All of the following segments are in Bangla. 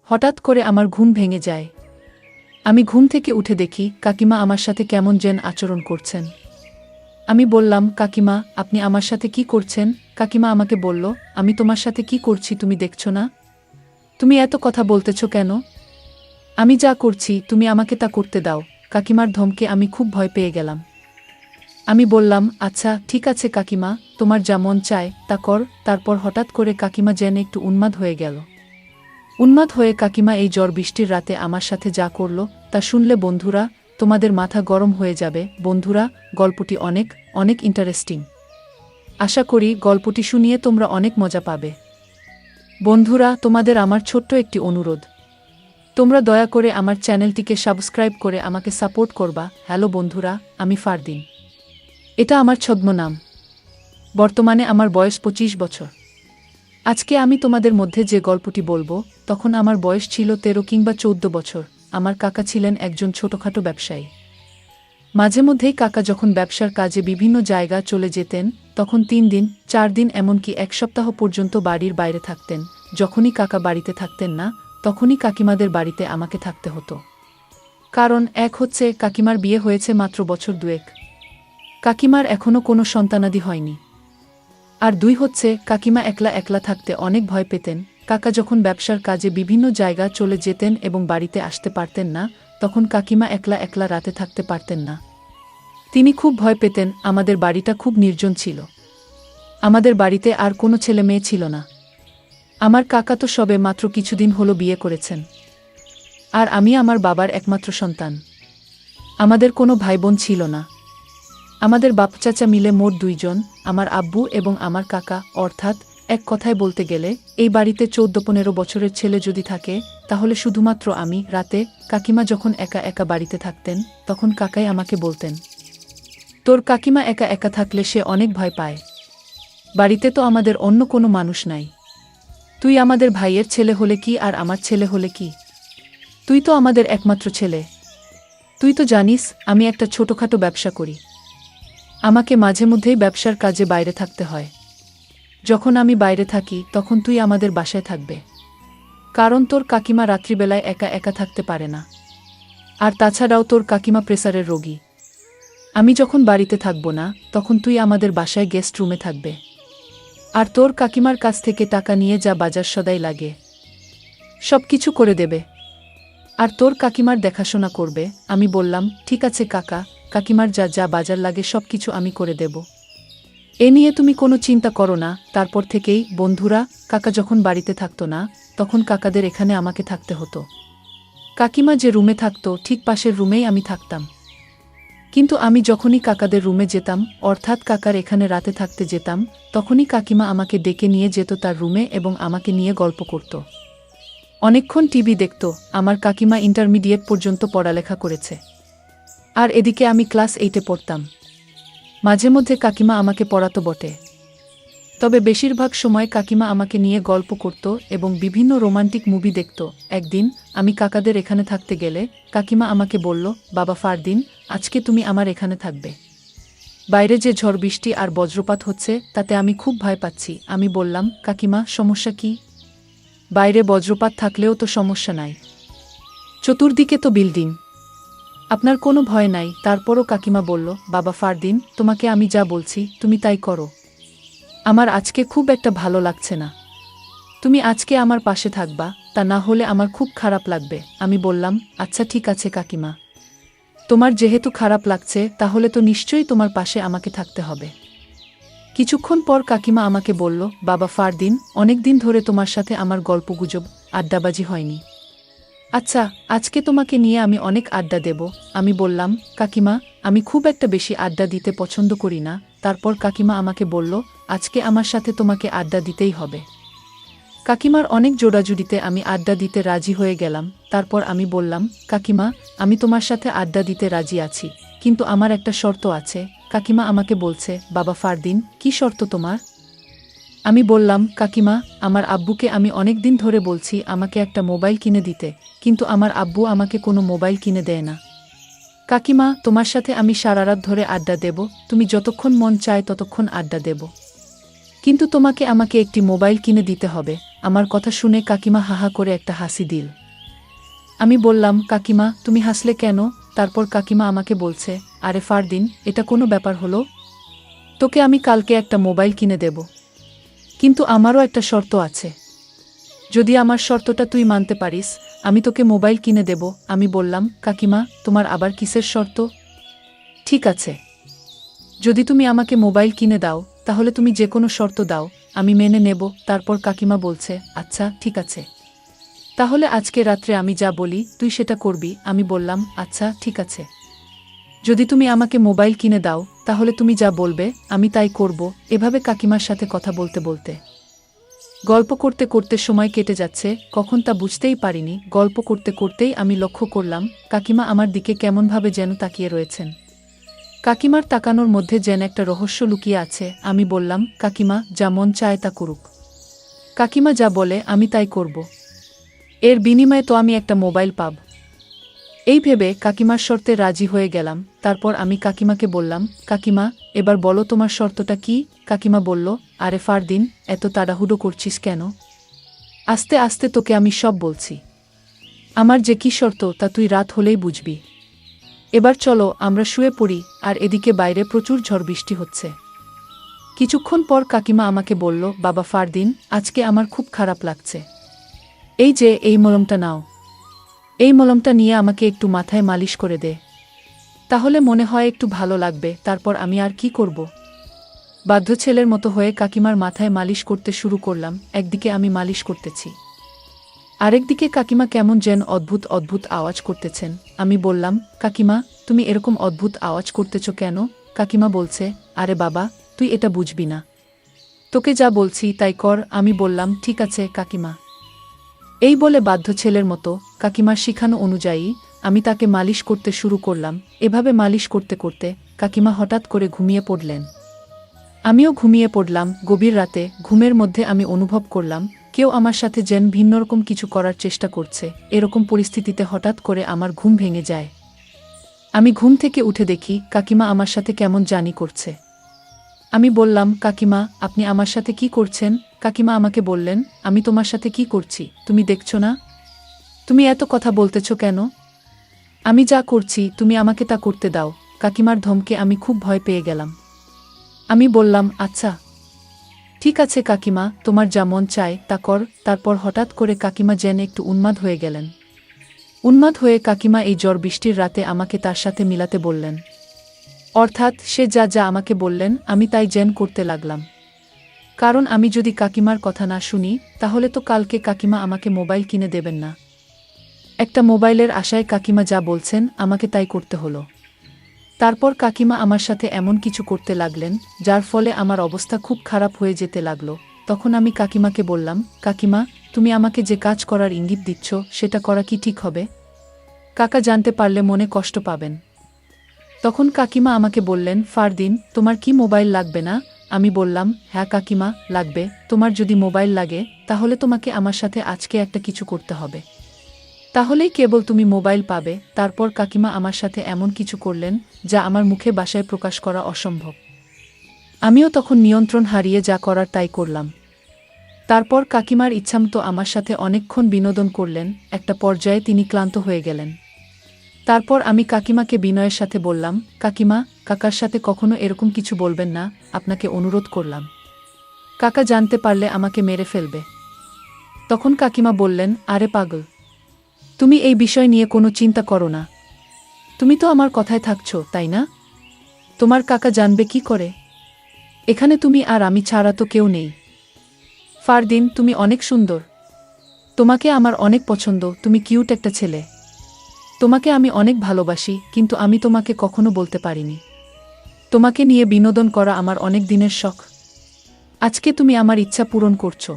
হঠাৎ করে আমার ঘুম ভেঙে যায়। আমি ঘুম থেকে উঠে দেখি কাকিমা আমার সাথে কেমন যেন আচরণ করছেন। আমি বললাম, কাকিমা, আপনি আমার সাথে কি করছেন? কাকিমা আমাকে বলল, আমি তোমার সাথে কি করছি তুমি দেখছো না? তুমি এত কথা বলতেছ কেন? আমি যা করছি তুমি আমাকে তা করতে দাও। কাকিমার ধমকে আমি খুব ভয় পেয়ে গেলাম। আমি বললাম, আচ্ছা ঠিক আছে কাকিমা, তোমার যা মন চায় তা কর। তারপর হঠাৎ করে কাকিমা যেন একটু উন্মাদ হয়ে গেল। উন্মাদ হয়ে কাকিমা এই ঝড় বৃষ্টির রাতে আমার সাথে যা করল তা শুনলে বন্ধুরা, তোমাদের মাথা গরম হয়ে যাবে। বন্ধুরা, গল্পটি অনেক অনেক ইন্টারেস্টিং। আশা করি গল্পটি শুনিয়ে তোমরা অনেক মজা পাবে। বন্ধুরা, তোমাদের আমার ছোট্ট একটি অনুরোধ, তোমরা দয়া করে আমার চ্যানেলটিকে সাবস্ক্রাইব করে আমাকে সাপোর্ট করবা। হ্যালো বন্ধুরা, আমি ফারদিন। এটা আমার ছদ্মনাম। বর্তমানে আমার বয়স 25 বছর। আজকে আমি তোমাদের মধ্যে যে গল্পটি বলবো, তখন আমার বয়স ছিল 13 কিংবা 14 বছর। আমার কাকা ছিলেন একজন ছোটখাটো ব্যবসায়ী। মাঝে মধ্যেই কাকা যখন ব্যবসার কাজে বিভিন্ন জায়গা চলে যেতেন, তখন 3 দিন 4 দিন এমনকি 1 সপ্তাহ পর্যন্ত বাড়ির বাইরে থাকতেন। যখনই কাকা বাড়িতে থাকতেন না, তখনই কাকিমাদের বাড়িতে আমাকে থাকতে হতো। কারণ এক হচ্ছে কাকিমার বিয়ে হয়েছে মাত্র বছর 2। কাকিমার এখনও কোনো সন্তানাদি হয়নি। আর 2 হচ্ছে কাকিমা একলা একলা থাকতে অনেক ভয় পেতেন। কাকা যখন ব্যবসার কাজে বিভিন্ন জায়গা চলে যেতেন এবং বাড়িতে আসতে পারতেন না, তখন কাকিমা একলা একলা রাতে থাকতে পারতেন না। তিনি খুব ভয় পেতেন। আমাদের বাড়িটা খুব নির্জন ছিল। আমাদের বাড়িতে আর কোনো ছেলে মেয়ে ছিল না। আমার কাকা তো সবে মাত্র কিছুদিন হলো বিয়ে করেছেন। আর আমি আমার বাবার একমাত্র সন্তান। আমাদের কোনো ভাই বোন ছিল না। আমাদের বাপ চাচা মিলে মোট 2 জন, আমার আব্বু এবং আমার কাকা। অর্থাৎ এক কথায় বলতে গেলে এই বাড়িতে 14-15 বছরের ছেলে যদি থাকে, তাহলে শুধুমাত্র আমি। রাতে কাকিমা যখন একা একা বাড়িতে থাকতেন, তখন কাকাই আমাকে বলতেন, তোর কাকিমা একা একা থাকলে সে অনেক ভয় পায়। বাড়িতে তো আমাদের অন্য কোনো মানুষ নাই। তুই আমাদের ভাইয়ের ছেলে হলে কি আর আমার ছেলে হলে কি? তুই তো আমাদের একমাত্র ছেলে। তুই তো জানিস আমি একটা ছোটখাটো ব্যবসা করি। আমাকে মাঝে মধ্যেই ব্যবসার কাজে বাইরে থাকতে হয়। যখন আমি বাইরে থাকি তখন তুই আমাদের বাসায় থাকবে। কারণ তোর কাকিমা রাত্রিবেলায় একা একা থাকতে পারে না। আর তাছাড়াও তোর কাকিমা প্রেসারের রোগী। আমি যখন বাড়িতে থাকব না, তখন তুই আমাদের বাসায় গেস্ট রুমে থাকবে। আর তোর কাকিমার কাছ থেকে টাকা নিয়ে যা বাজার সদাই লাগে সব কিছু করে দেবে। আর তোর কাকিমার দেখাশোনা করবে। আমি বললাম, ঠিক আছে কাকা, কাকিমার যা যা বাজার লাগে সব কিছু আমি করে দেব। এ নিয়ে তুমি কোনো চিন্তা করো না। তারপর থেকেই বন্ধুরা, কাকা যখন বাড়িতে থাকতো না, তখন কাকাদের এখানে আমাকে থাকতে হতো। কাকিমা যে রুমে থাকতো ঠিক পাশের রুমেই আমি থাকতাম। কিন্তু আমি যখনই কাকাদের রুমে যেতাম, অর্থাৎ কাকার এখানে রাতে থাকতে যেতাম, তখনই কাকিমা আমাকে ডেকে নিয়ে যেত তার রুমে এবং আমাকে নিয়ে গল্প করত। অনেকক্ষণ টিভি দেখত। আমার কাকিমা ইন্টারমিডিয়েট পর্যন্ত পড়ালেখা করেছে। আর এদিকে আমি ক্লাস 8-এ পড়তাম। মাঝে মধ্যে কাকিমা আমাকে পড়াতো বটে, তবে বেশিরভাগ সময় কাকিমা আমাকে নিয়ে গল্প করত এবং বিভিন্ন রোমান্টিক মুভি দেখত। একদিন আমি কাকাদের এখানে থাকতে গেলে কাকিমা আমাকে বলল, বাবা ফারদিন, আজকে তুমি আমার এখানে থাকবে। বাইরে যে ঝড় বৃষ্টি আর বজ্রপাত হচ্ছে তাতে আমি খুব ভয় পাচ্ছি। আমি বললাম, কাকিমা সমস্যা কি? বাইরে বজ্রপাত থাকলেও তো সমস্যা নাই, চতুর্দিকে তো বিল্ডিং, আপনার কোনো ভয় নাই। তারপরও কাকিমা বলল, বাবা ফারদিন, তোমাকে আমি যা বলছি তুমি তাই করো। আমার আজকে খুব একটা ভালো লাগছে না। তুমি আজকে আমার পাশে থাকবা, তা না হলে আমার খুব খারাপ লাগবে। আমি বললাম, আচ্ছা ঠিক আছে কাকিমা, তোমার যেহেতু খারাপ লাগছে তাহলে তো নিশ্চয়ই তোমার পাশে আমাকে থাকতে হবে। কিছুক্ষণ পর কাকিমা আমাকে বলল, বাবা ফারদিন, অনেক দিন ধরে তোমার সাথে আমার গল্পগুজব আড্ডাবাজি হয়নি। আচ্ছা, আজকে তোমাকে নিয়ে আমি অনেক আড্ডা দেব। আমি বললাম, কাকিমা, আমি খুব একটা বেশি আড্ডা দিতে পছন্দ করি না। তারপর কাকিমা আমাকে বলল, আজকে আমার সাথে তোমাকে আড্ডা দিতেই হবে। কাকিমার অনেক জোড়াজুড়িতে আমি আড্ডা দিতে রাজি হয়ে গেলাম। তারপর আমি বললাম, কাকিমা, আমি তোমার সাথে আড্ডা দিতে রাজি আছি, কিন্তু আমার একটা শর্ত আছে। কাকিমা আমাকে বলছে, বাবা ফারদিন, কি শর্ত তোমার? আমি বললাম, কাকিমা, আমার আব্বুকে আমি অনেক দিন ধরে বলছি আমাকে একটা মোবাইল কিনে দিতে, কিন্তু আমার আব্বু আমাকে কোনো মোবাইল কিনে দেয় না। কাকিমা, তোমার সাথে আমি সারা রাত ধরে আড্ডা দেব, তুমি যতক্ষণ মন চায় ততক্ষণ আড্ডা দেব, কিন্তু তোমাকে আমাকে একটি মোবাইল কিনে দিতে হবে। আমার কথা শুনে কাকিমা হাহা করে একটা হাসি দিল। আমি বললাম, কাকিমা তুমি হাসলে কেন? তারপর কাকিমা আমাকে বলছে, আরে ফারদিন, এটা কোনো ব্যাপার হলো? তোকে আমি কালকে একটা মোবাইল কিনে দেব, কিন্তু আমারও একটা শর্ত আছে। যদি আমার শর্তটা তুই মানতে পারিস, আমি তোকে মোবাইল কিনে দেব। আমি বললাম, কাকিমা তোমার আবার কিসের শর্ত? ঠিক আছে, যদি তুমি আমাকে মোবাইল কিনে দাও, তাহলে তুমি যে কোনো শর্ত দাও, আমি মেনে নেব। তারপর কাকিমা বলছে, আচ্ছা ঠিক আছে, তাহলে আজকে রাত্রে আমি যা বলি তুই সেটা করবি। আমি বললাম, আচ্ছা ঠিক আছে, যদি তুমি আমাকে মোবাইল কিনে দাও, তাহলে তুমি যা বলবে আমি তাই করব। এভাবে কাকিমার সাথে কথা বলতে বলতে গল্প করতে করতে সময় কেটে যাচ্ছে, কখন তা বুঝতেই পারিনি। গল্প করতে করতেই আমি লক্ষ্য করলাম কাকিমা আমার দিকে কেমনভাবে যেন তাকিয়ে রয়েছেন। কাকিমার তাকানোর মধ্যে যেন একটা রহস্য লুকিয়ে আছে। আমি বললাম, কাকিমা যা মন চায় তা করুক, কাকিমা যা বলে আমি তাই করব, এর বিনিময়ে তো আমি একটা মোবাইল পাব। এই ভেবে কাকিমার শর্তে রাজি হয়ে গেলাম। তারপর আমি কাকিমাকে বললাম, কাকিমা এবার বলো তোমার শর্তটা কি? কাকিমা বলল, আরে ফারদিন, এত তাড়াহুড়ো করছিস কেন? আস্তে আস্তে তোকে আমি সব বলছি। আমার যে কি শর্ত তা তুই রাত হলেই বুঝবি। এবার চলো আমরা শুয়ে পড়ি। আর এদিকে বাইরে প্রচুর ঝড় বৃষ্টি হচ্ছে। কিছুক্ষণ পর কাকিমা আমাকে বলল, বাবা ফারদিন, আজকে আমার খুব খারাপ লাগছে। এই যে এই মলমটা নাও, এই মলমটা নিয়ে আমাকে একটু মাথায় মালিশ করে দে, তাহলে মনে হয় একটু ভালো লাগবে। তারপর আমি আর কি করব, বাধ্য ছেলের মতো হয়ে কাকিমার মাথায় মালিশ করতে শুরু করলাম। একদিকে আমি মালিশ করতেছি, আরেকদিকে কাকিমা কেমন যেন অদ্ভুত অদ্ভুত আওয়াজ করতেছেন। আমি বললাম, কাকিমা তুমি এরকম অদ্ভুত আওয়াজ করতেছ কেন? কাকিমা বলছে, আরে বাবা তুই এটা বুঝবি না, তোকে যা বলছি তাই কর। আমি বললাম, ঠিক আছে কাকিমা। এই বলে বাধ্য ছেলের মতো কাকিমার শিখানো অনুযায়ী আমি তাকে মালিশ করতে শুরু করলাম। এভাবে মালিশ করতে করতে কাকিমা হঠাৎ করে ঘুমিয়ে পড়লেন। আমিও ঘুমিয়ে পড়লাম। গভীর রাতে ঘুমের মধ্যে আমি অনুভব করলাম কেউ আমার সাথে যেন ভিন্নরকম কিছু করার চেষ্টা করছে। এরকম পরিস্থিতিতে হঠাৎ করে আমার ঘুম ভেঙে যায়। আমি ঘুম থেকে উঠে দেখি কাকিমা আমার সাথে কেমন জানি করছে। আমি বললাম, কাকিমা আপনি আমার সাথে কি করছেন? কাকিমা আমাকে বললেন, আমি তোমার সাথে কি করছি তুমি দেখছো না? তুমি এত কথা বলতেছ কেন? আমি যা করছি তুমি আমাকে তা করতে দাও। কাকিমার ধমকে আমি খুব ভয় পেয়ে গেলাম। আমি বললাম, আচ্ছা ঠিক আছে কাকিমা, তোমার যা মন চায় তা কর। তারপর হঠাৎ করে কাকিমা যেন একটু উন্মাদ হয়ে গেলেন। উন্মাদ হয়ে কাকিমা এই ঝড় বৃষ্টির রাতে আমাকে তার সাথে মিলাতে বললেন। অর্থাৎ সে যা যা আমাকে বললেন আমি তাই যেন করতে লাগলাম। কারণ আমি যদি কাকিমার কথা না শুনি, তাহলে তো কালকে কাকিমা আমাকে মোবাইল কিনে দেবেন না। একটা মোবাইলের আশায় কাকিমা যা বলছেন আমাকে তাই করতে হলো। তারপর কাকিমা আমার সাথে এমন কিছু করতে লাগলেন যার ফলে আমার অবস্থা খুব খারাপ হয়ে যেতে লাগলো। তখন আমি কাকিমাকে বললাম, কাকিমা তুমি আমাকে যে কাজ করার ইঙ্গিত দিচ্ছ সেটা করা কি ঠিক হবে? কাকা জানতে পারলে মনে কষ্ট পাবেন। তখন কাকিমা আমাকে বললেন, ফারদিন তোমার কি মোবাইল লাগবে না? আমি বললাম, হ্যাঁ কাকিমা লাগবে। তোমার যদি মোবাইল লাগে তাহলে তোমাকে আমার সাথে আজকে একটা কিছু করতে হবে, তাহলেই কেবল তুমি মোবাইল পাবে। তারপর কাকিমা আমার সাথে এমন কিছু করলেন যা আমার মুখে ভাষায় প্রকাশ করা অসম্ভব। আমিও তখন নিয়ন্ত্রণ হারিয়ে যা করার তাই করলাম। তারপর কাকিমার ইচ্ছামতো আমার সাথে অনেকক্ষণ বিনোদন করলেন। একটা পর্যায়ে তিনি ক্লান্ত হয়ে গেলেন। তারপর আমি কাকিমাকে বিনয়ের সাথে বললাম, কাকিমা কাকার সাথে কখনো এরকম কিছু বলবেন না, আপনাকে অনুরোধ করলাম। কাকা জানতে পারলে আমাকে মেরে ফেলবে। তখন কাকিমা বললেন, আরে পাগল, তুমি এই বিষয় নিয়ে কোনো চিন্তা করো না। তুমি তো আমার কথায় থাকছো তাই না? তোমার কাকা জানবে কি করে? এখানে তুমি আর আমি ছাড়া তো কেউ নেই। ফারদিন তুমি অনেক সুন্দর, তোমাকে আমার অনেক পছন্দ, তুমি কিউট একটা ছেলে। তোমাকে আমি অনেক ভালোবাসি, কিন্তু আমি তোমাকে কখনো বলতে পারিনি। তোমাকে নিয়ে বিনোদন করা আমার অনেক দিনের শখ। আজকে তুমি আমার ইচ্ছা পূরণ করছো।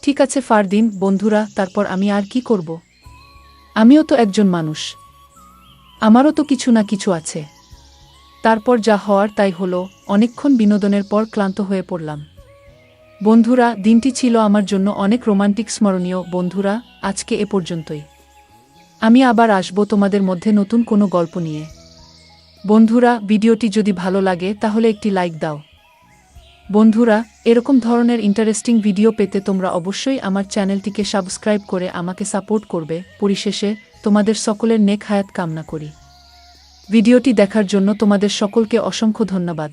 ঠিক আছে ফারদিন বন্ধুরা, তারপর আমি আর কি করব? আমিও তো একজন মানুষ, আমারও তো কিছু না কিছু আছে। তারপর যা হওয়ার তাই হলো। অনেকক্ষণ বিনোদনের পর ক্লান্ত হয়ে পড়লাম। বন্ধুরা, দিনটি ছিল আমার জন্য অনেক রোমান্টিক স্মরণীয়। বন্ধুরা, আজকে এ পর্যন্তই। আমি আবার আসব তোমাদের মধ্যে নতুন কোনো গল্প নিয়ে। বন্ধুরা, ভিডিওটি যদি ভালো লাগে তাহলে একটি লাইক দাও। বন্ধুরা, এরকম ধরনের ইন্টারেস্টিং ভিডিও পেতে তোমরা অবশ্যই আমার চ্যানেলটিকে সাবস্ক্রাইব করে আমাকে সাপোর্ট করবে। পরিশেষে তোমাদের সকলের নেক হায়াত কামনা করি। ভিডিওটি দেখার জন্য তোমাদের সকলকে অসংখ্য ধন্যবাদ।